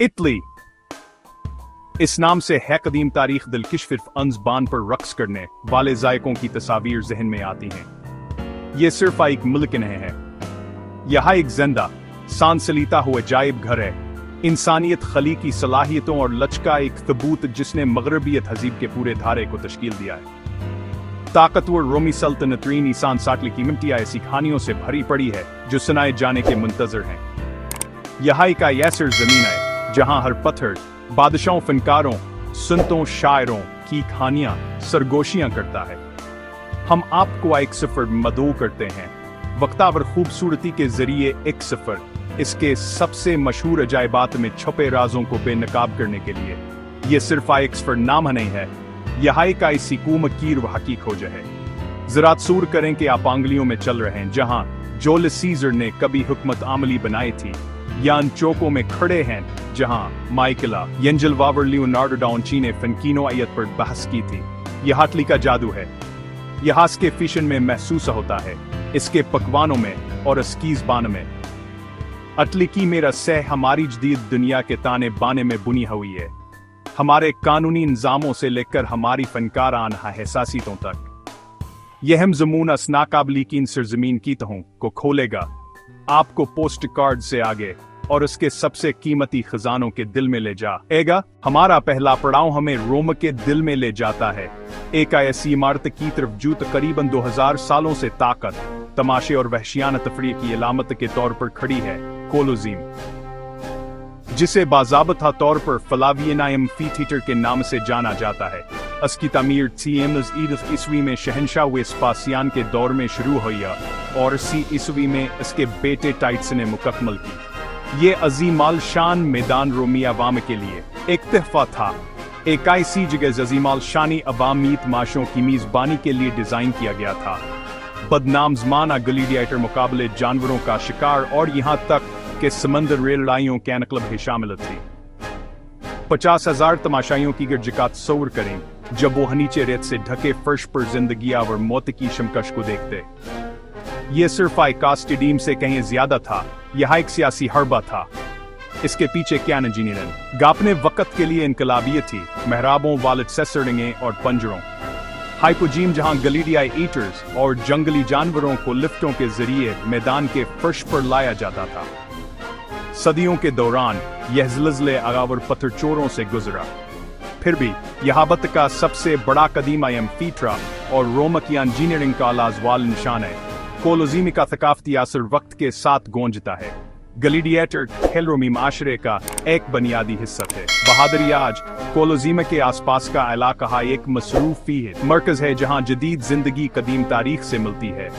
Italy इस नाम से है कदीम तारीख दिलकश सिर्फ अंजबान पर रक्स करने वाले जायकों की तस्वीर जहन में आती हैं। ये सिर्फ एक मुल्क नहीं है, यह एक जिंदा सांस सलीता हुआ अजायब घर है, इंसानियत खली की सलाहियतों और लचका एक सबूत जिसने मगरबी तहजीब के पूरे धारे को तश्कील दिया है। ताकतवर रोमी सल्तनतरीन ईसान साटली की मिट्टियां ऐसी कहानियों से भरी पड़ी है जो सुनाए जाने के मुंतजर हैं। यह एक ऐसी जमीन है जहां हर पत्थर बादशाहों, फनकारों, संतों, शायरों की कहानियां सरगोशियां करता है। हम आपको एक सफर मदऊ करते हैं, वक्तावर खूबसूरती के जरिए एक सफर इसके सबसे मशहूर अजायबात में छुपे राजों को बेनकाब करने के लिए। यह सिर्फ एक सफर नाम नहीं है, यह एक ऐसी कुमकीर व हकी खोज है। जरा तसव्वुर करें कि आप आंगलियों में चल रहे हैं जहां जूलियस सीजर ने कभी हुकूमत आमली बनाई थी, या उन चौकों में खड़े हैं जहां माइकला एंजेलो व लियोनार्डो दा विंची ने फनकीनो आयत पर बहस की थी। यह इटली का जादू है, यह इसके फिशन में महसूस होता है, इसके पकवानों में और इसकी ज़बान में। इटली की मेरा सह हमारी जदीद दुनिया के ताने बाने में बुनी हुई है, हमारे कानूनी इंजामों से लेकर हमारी फनकाराना एहसासियतों तक। यह हम जमून अस नाकाबिल की सरजमीन की तहों को खोलेगा, आपको पोस्ट कार्ड से आगे और उसके सबसे कीमती खजानों के दिल में ले जाएगा। हमारा पहला पड़ाव हमें रोम के दिल में ले जाता है, एक ऐसी इमारत की तरफ जो तकरीबन 2000 सालों से ताकत, तमाशे और वहशियाना तफरीह की अलामत के तौर पर खड़ी है। कोलोसीयम, जिसे बाज़ाबता तौर पर फ्लावियन एम्फीथिएटर के नाम से जाना जाता है, इसकी तामीर 3 ईस्वी में शहंशाह वेस्पासियान के दौर में शुरू हुई और 3 ईस्वी में इसके बेटे टाइटस ने मुकम्मल की। ये अजीमाल शान मैदान रोमी अवाम के लिए एक तहफा था, एक ऐसी जगह अजीमाल शानी अवामीत माशों की मेजबानी के लिए डिजाइन किया गया था। बदनाम ज़माना ग्लैडिएटर मुकाबले, जानवरों का शिकार और यहाँ तक के समंदर रेल लड़ाइयों के नकलब भी शामिल थी। 50,000 तमाशाइयों की गिरजकात तस्वुर करें जब वो नीचे रेत से ढके फर्श पर जिंदगी और मौत की शमकश को देखते। यह सिर्फ एक स्टेडियम से कहीं ज्यादा था, यह एक सियासी हरबा था। इसके पीछे क्या इंजीनियरिंग गापने वक्त के लिए इनकलाबियत थी, महराबों वाले सेसरिंगें और पंजरों, हाइपोजीम जहां ग्लेडियाई ईटर्स और जंगली जानवरों को लिफ्टों के जरिए मैदान के फर्श पर लाया जाता था। सदियों के दौरान यह ज़िलज़िले अगावर पत्थर चोरों से गुजरा, फिर भी यहाबत का सबसे बड़ा कदीमा एम्फीथिएटर और रोम की इंजीनियरिंग का लाजवाल निशान है। कोलोसीयम का थकाफती असर वक्त के साथ गूंजता है। ग्लैडिएटर खेल रोमी माशरे का एक बुनियादी हिस्सा थे। बहादुरी आज कोलोसीयम के आसपास का इलाका एक मसरूफी मरकज है जहां जदीद जिंदगी कदीम तारीख से मिलती है।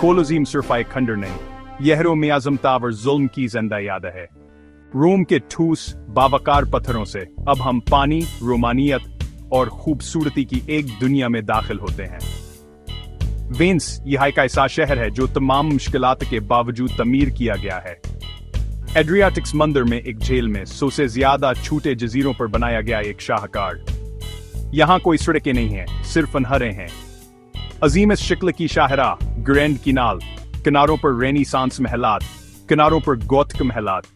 कोलोसीयम सिर्फ एक खंडर नहीं, यह रोमी आज़मता और जुल्म की जिंदा याद है। रोम के ठूस बावकार पत्थरों से अब हम पानी, रोमानियत और खूबसूरती की एक दुनिया में दाखिल होते हैं। वेनिस यह एक ऐसा शहर है जो तमाम मुश्किलात के बावजूद तमीर किया गया है। एड्रियाटिक समंदर में एक झील में 100 से ज्यादा छोटे जजीरों पर बनाया गया एक शाहकार। यहाँ कोई सड़कें नहीं हैं, सिर्फ नहरें हैं। अजीम शक्ल की शाहरा ग्रैंड किनाल, किनारों पर रेनेसांस महलात, किनारों पर गोथिक महलात।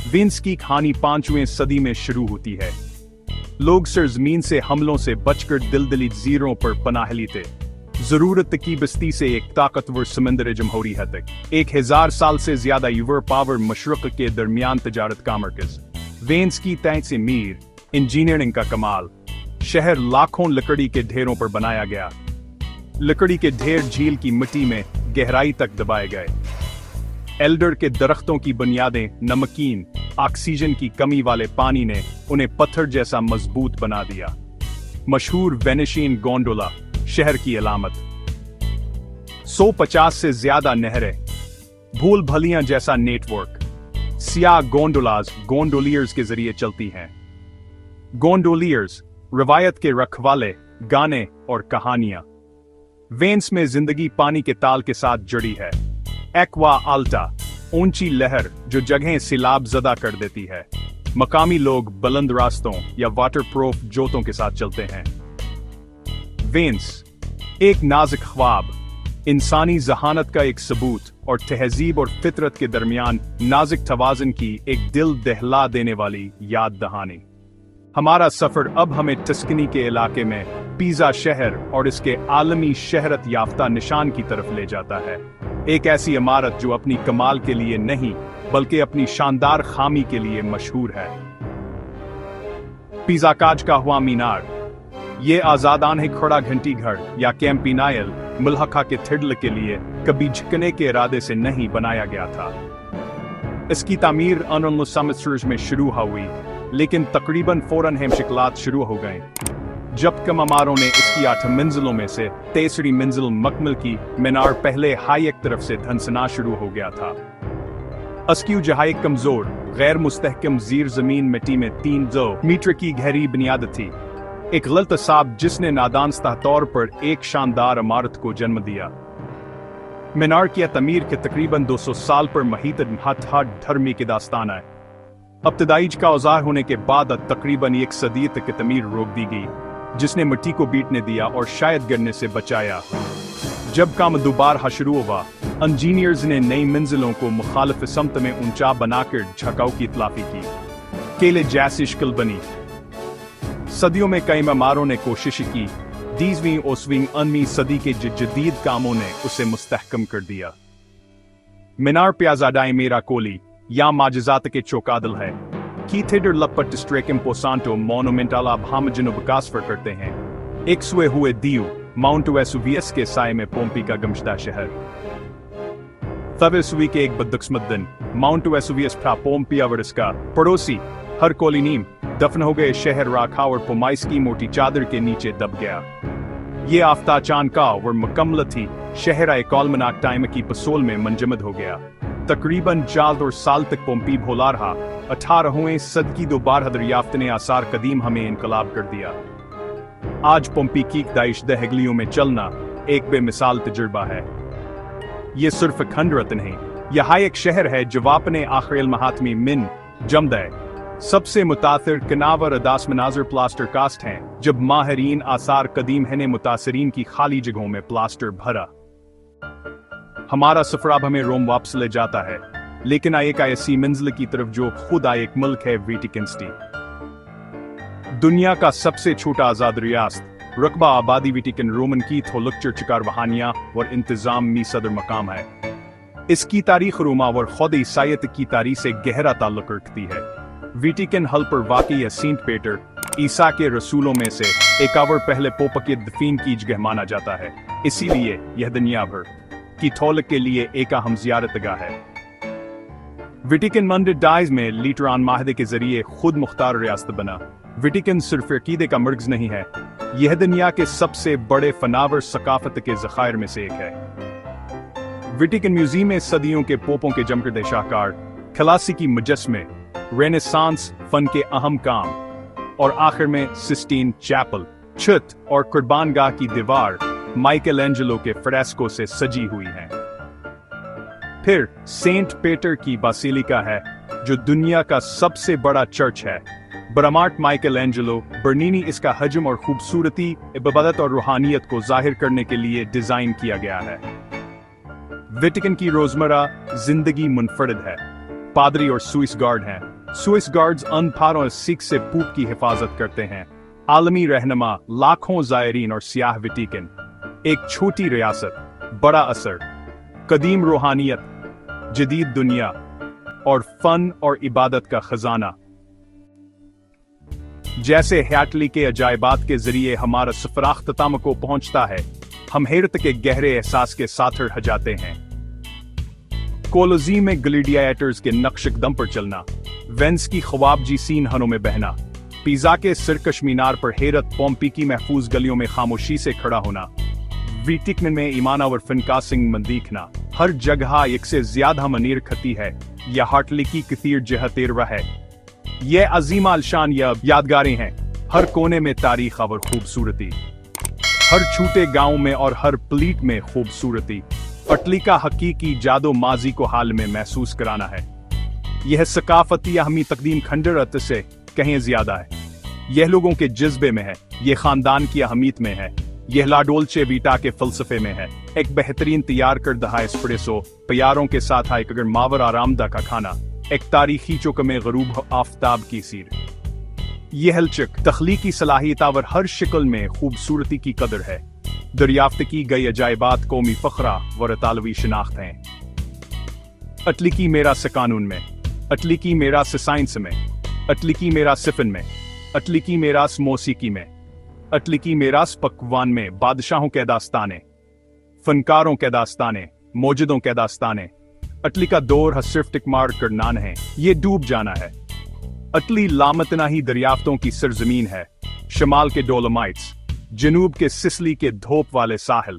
वेनिस की कहानी 5वीं सदी में शुरू होती है। लोग सरजमीन से हमलों से बचकर दिलदली जजीरों पर पनाह लेते, जरूरत की बस्ती से एक ताकतवर समंदर जमहूरी हद तक। 1000 साल से ज्यादा यूरोप पावर मशरक के दरमियान तजारत का मरकज। वेनिस की तय से मीर इंजीनियरिंग का कमाल, शहर लाखों लकड़ी के ढेरों पर बनाया गया। लकड़ी के ढेर झील की मिट्टी में गहराई तक दबाए गए। एल्डर के दरख्तों की बुनियादें नमकीन ऑक्सीजन की कमी वाले पानी ने उन्हें पत्थर जैसा मजबूत बना दिया। मशहूर वेनेशियन गोंडोला शहर की अलामत। 150 से ज्यादा नहरें, भूल भलियां जैसा नेटवर्क, सियाह गोंडोलाज गोंडोलियर्स के जरिए चलती हैं। गोंडोलियर्स रवायत के रखवाले, गाने और कहानियां। वेनिस में जिंदगी पानी के ताल के साथ जुड़ी है। एक्वा आल्टा, ऊंची लहर जो जगहें सिलाब ज़दा कर देती है। मकामी लोग बुलंद रास्तों या वाटरप्रूफ जोतों के साथ चलते हैं। वेनिस एक नाजुक ख्वाब, इंसानी जहानत का एक सबूत और तहजीब और फितरत के दरमियान नाजुक तवाज़ुन की एक दिल दहला देने वाली याद दहानी। हमारा सफर अब हमें टस्कनी के इलाके में पिज़ा शहर और इसके आलमी शहरत याफ्ता निशान की तरफ ले जाता है। एक ऐसी इमारत जो अपनी कमाल के लिए नहीं बल्कि अपनी शानदार खामी के लिए मशहूर है। पिज़ा काज का हुआ मीनार। ये आजादान है खड़ा घंटी घर या कैंपिनायल मुल्हका के थिडल के लिए कभी झुकने के इरादे से नहीं बनाया गया था। इसकी तामीर 19 में शुरू हुई, लेकिन तकरीबन फौरन हम शिकलात शुरू हो गए जब कमारों ने इसकी 8 मंजिलों में से 13वीं मंजिल मकमल की। मीनार पहले हाई एक तरफ से धंसना शुरू हो गया था। अस्क्यू जहां एक कमजोर गैर मुस्तहकम जीर जमीन मिट्टी में 3 मीटर की गहरी बुनियाद थी, एक गलत साब जिसने नादानस्ता तौर पर एक शानदार इमारत को जन्म दिया। मीनार की तमीर के तकरीबन 200 साल पर महीत धर्मी की दास्तान है। इब्तदाई का औजार होने के बाद तकरीबन 1 सदी तक तमीर रोक दी गई, जिसने मिट्टी को बीटने दिया और शायद गिरने से बचाया। जब काम दोबारा शुरू हुआ, इंजीनियर्स ने नई मंजिलों को मुखालिफ समत में ऊंचा बनाकर झकाव की तलाफी की। केले जैसी शक्ल बनी। सदियों में कई मामारों ने कोशिश की। 20वीं और 19वीं सदी के जदीद कामों ने उसे मुस्तहकम कर दिया। मीनार प्याजाडाई मेरा कोली या माजिजात के चौकादल है। कीथेडर लपट स्ट्रेकम पोसांटो मोनुमेंटल भामजन बकासफर करते हैं। एक सुए हुए दीव माउंट वेसुवियस के साय में पोम्पी का गमशदा शहर। तवेसुवी के एक बदकिस्मत दिन माउंट वेसुवियस था पोम्पिया वर्स का पड़ोसी हर कोलिनीम दफन हो गए शहर राखा और पोमाइस की मोटी चादर के नीचे दब गया। ये आफ्ता चांद का और मुकम्मल थी शहर कॉलमनाक टाइम की पसोल में मंजमद हो गया। तकरीबन 4 साल तक पोम्पी भोला रहा। 18वीं सदी दोबारा दरियाफ्त ने आसार कदीम हमें इनकलाब कर दिया। आज पोम्पी की दाइश दहगलियों में चलना एक बेमिसाल तजुर्बा है। ये सिर्फ खंडरत नहीं, यह एक शहर है जो अपने आखिर महात्मी मिन जमदय सबसे मुतासिर कनावर अदास मनाजर प्लास्टर कास्ट हैं, जब माहरीन आसार कदीम है ने मुतासरीन की खाली जगहों में प्लास्टर भरा। हमारा सफर अब हमें रोम वापस ले जाता है, लेकिन एक ऐसी मंजिल की तरफ जो खुद एक मुल्क है, वेटिकन सिटी। दुनिया का सबसे छोटा आजाद रियासत रकबा आबादी वेटिकन रोमन की थोलक्चर चिकार वहानिया और इंतजाम मी सदर मकाम है। इसकी तारीख रोमा और खुद ईसाइत की तारीख से गहरा ताल्लुक रखती है। वेटिकन हल पर वाकई सेंट पीटर ईसा के रसूलों में से एक और पहले पोप के दफीन की जगह माना जाता है, इसीलिए यह दुनिया भर की थोलक के लिए एक अहम ज़ियारतगाह है। वेटिकन मंदिर डाइज में लीटरान माहदे के जरिए खुद मुख्तार रियासत बना। वेटिकन सिर्फ अकीदे का मर्कज नहीं है, यह दुनिया के सबसे बड़े फनावर सकाफत के ज़खायर में से एक है। वेटिकन म्यूजियम में सदियों के पोपों के जमकदे शाहकार, क्लासिकी मुजस्मे, रेनेसांस फन के अहम काम और आखिर में सिस्टीन चैपल छत और कुर्बानगाह की दीवार माइकल एंजेलो के फ्रेस्को से सजी हुई है। फिर सेंट पीटर की बासिलिका है, जो दुनिया का सबसे बड़ा चर्च है। बरामार्ट माइकल एंजेलो बर्नीनी इसका हजम और खूबसूरती इबादत और रूहानियत को जाहिर करने के लिए डिजाइन किया गया है। वेटिकन की रोजमर्रा जिंदगी मुनफरद है। पादरी और स्विस गार्ड हैं। स्विस गार्ड्स अनपार और सिख से पूप की हिफाजत करते हैं। आलमी रहनुमा, लाखों जायरीन और सियाह वेटिकन। एक छोटी रियासत, बड़ा असर, कदीम रूहानियत, जदीद दुनिया और फन और इबादत का खजाना। जैसे हयाटली के अजायबात के जरिए हमारा सफर अख्ताम को पहुंचता है, हम हैरत के गहरे एहसास के साथ रह जाते हैं। कोलोजी में ग्लैडिएटर्स के नक्शकदम पर चलना, वेंस की ख्वाबजी सीन हनों में बहना, पिज़ा के सिरकश मीनार पर हैरत, पोम्पी की महफूज गलियों में खामोशी से खड़ा होना, वेटिकन में ईमाना और फनकासिंग मंदीखना, हर जगह एक से ज्यादा मनीर खती है या हार्टली की कथीर जह तेरवा है। ये अजीम आलशान यादगारें हैं, हर कोने में तारीख और खूबसूरती, हर छूटे गांव में और हर प्लीट में खूबसूरती। अटली का हकीकी जादो माजी को हाल में महसूस कराना है। यह सकाफती अहमी तकदीम खंडरत से कहीं ज्यादा है। यह लोगों के जज्बे में है, यह खानदान की अहमियत में है, यह ला डोल्चे वीटा के फलसफे में है, एक बेहतरीन तैयार करदा एस्प्रेसो प्यारों के साथ एक अगर मावर आरामदा का खाना, एक तारीखी चौकमे गरूब आफ्ताब की सीर। यह हलचक तख्लीकी सलाहियत और हर शिकल में खूबसूरती की कदर है। दरियाफ्त की गई अजायबात कौमी फखरा व रतालवी शनाख्त हैं। अटलिकी मेरा से कानून में, अटलिकी मेरा से साइंस में, अटलिकी मेरा सिफन में, अटलिकी मेरास मौसीकी में, अटलिकी मेरास पकवान में, बादशाहों के दास्ताने, फनकारों के दास्ताने, मौजूदों के दास्ताने। अटली का दौर है सिर्फ टिकमार करना है, ये डूब जाना है। अटली लामतना ही दरियाफ्तों की सरजमीन है, शमाल के डोलोमाइट्स, जनूब के सिसली के धोप वाले साहिल,